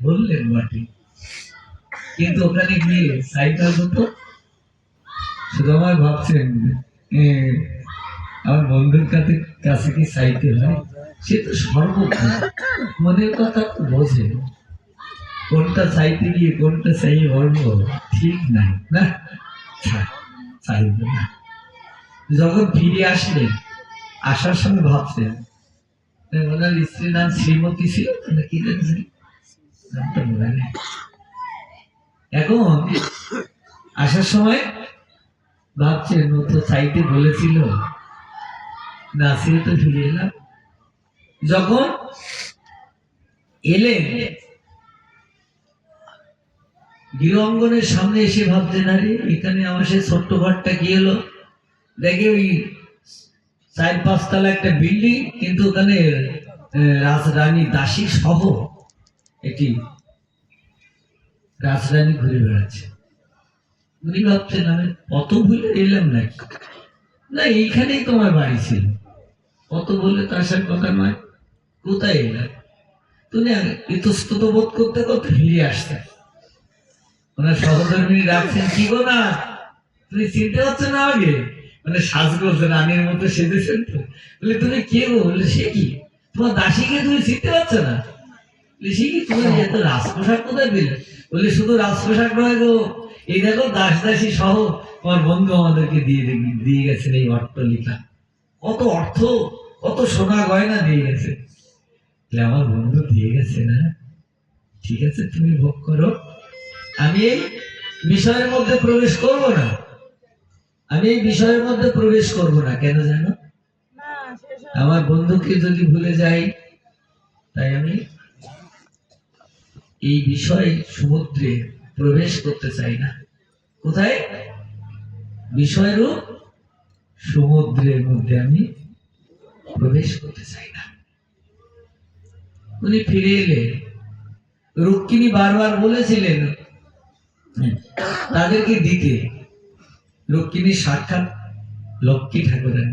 বললেন বটে, কিন্তু ওখানে গিয়ে সাইকেল হতো শুধু আমার ভাবছেন আমার বন্ধুর কাছে কি চাইতে হয়? সে তো সর্বজ্ঞ, মনের কথা তো বোঝে, কোনটা চাইতে গিয়ে কোনটা চাই বলবো ঠিক নাই না, চাইব না। যখন ফিরে আসলেন, আসার সময় ভাবছেন ওনার স্ত্রীর নাম শ্রীমতী ছিল কি জানছেন, নামটা মনে নেই। এখন আসার সময় ভাবছেন ও তো চাইতে বলেছিল না, সে তো ফিরে এলাম। যখন এলেন গৃহ অঙ্গনের সামনে এসে ভাবছেন আরে এখানে আমার সেই ছোট্ট ঘরটা কি হলো, দেখে ওই 4-5 তলা একটা বিল্ডিং, কিন্তু ওখানে রাজরানী দাসী সহ এটি রাজরানী ঘুরে বেড়াচ্ছে। উনি ভাবছেন আমি কত ভুলে এলাম নাকি, না এইখানেই তোমার বাড়ি ছিল, কত বলে তো আসার কথা নয়, কোথায় এলাম। তুমি ইতস্তত বোধ করতে করতে ফিরে আসতে ওনার সহধর্মিনী ডাকছেন, কি গো না তুমি চিনতে পারছো না আমাকে, মানে সাজ করছে রানীর মতো সেজেছেন তো, বলে তুমি কে গো, বলে সে কি তোমার দাসীকে তুমি চিনতে পারছো না, বলে সে কি তুমি এত রাজপোশাক কোথায় পেলে, বলে শুধু রাজপোশাক নয় গো, এই দেখো দাস দাসী সহ তোমার বন্ধু আমাদেরকে দিয়ে গেছেন এই অট্টালিকা, কত অর্থ কত সোনা গয়না দিয়ে গেছে। আমার বন্ধু দিয়ে গেছে না, ঠিক আছে তুমি ভোগ করো, আমি এই বিষয়ের মধ্যে প্রবেশ করব না, আমি এই বিষয়ের মধ্যে প্রবেশ করব না। কেন জানো, আমার বন্ধুকে যদি ভুলে যাই, তাই আমি এই বিষয়ে সমুদ্রে প্রবেশ করতে চাই না। কোথায়? বিষয়রূপ সমুদ্রের মধ্যে আমি প্রবেশ করতে চাই না। উনি ফিরে এলে, রুক্মিণী বারবার বলেছিলেন তাদেরকে দিতে, রুক্মিণী সাক্ষাৎ লক্ষ্মী ঠাকুরের,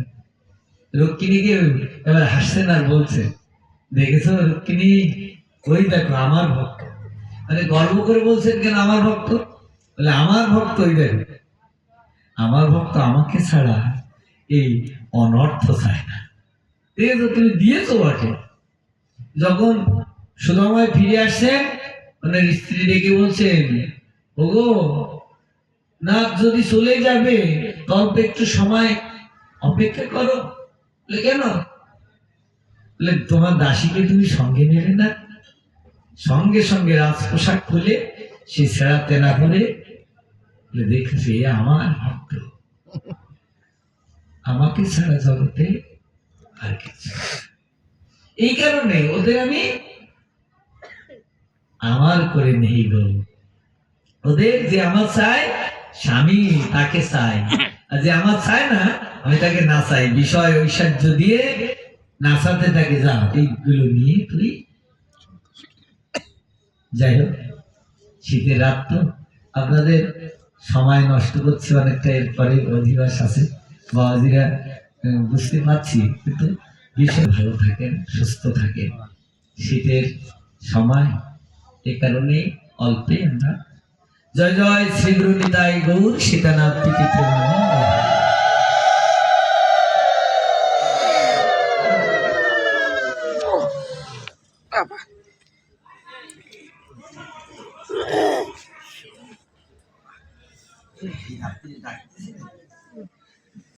রুক্মিণীকে এবার হাসছেন আর বলছে, দেখেছো রুক্মিণী, ওই দেখো আমার ভক্ত, মানে গর্ব করে বলছেন কেন আমার ভক্ত, বলে আমার ভক্ত ওই দেখো, আমার ভক্ত আমাকে ছাড়া এই অনর্থ চায় না, ঠিক আছে তুমি দিয়েছো বটে। যখন সুদামায় ফিরে আসছেন, ওনার স্ত্রী ডেকে বলছেন, ওগো না যদি চলে যাবে অল্প একটু সময় অপেক্ষা করো। কেন? তোমার দাসীকে তুমি সঙ্গে নেবে না? সঙ্গে সঙ্গে রাজপোশাক খুলে সে ছেঁড়া তেনা করে দেখেছে আমার ভক্ত, আমাকে ছাড়া জগতে আর কিছু, এই কারণে ওদের আমি আমার করে নেই গো, ওদের যে আমার চাই স্বামী তাকে চাই, আর যে আমার চায় না আমি তাকে না চাই, বিষয় ঐশ্বর্য দিয়ে নাচাতে থাকে, যা এইগুলো নিয়ে তুই। যাই হোক, শীতের রাত তো আপনাদের সময় নষ্ট করছে অনেকটা, এরপরে অধিবাস আছে বাবাজিরা বুঝতে পারছি, কিন্তু ভীষণ ভালো থাকেন, সুস্থ থাকেন, শীতের সময় এ কারণে অল্পে আমরা জয় জয় শ্রী গুরু নিতাই গৌর সীতানাথ প্রীতি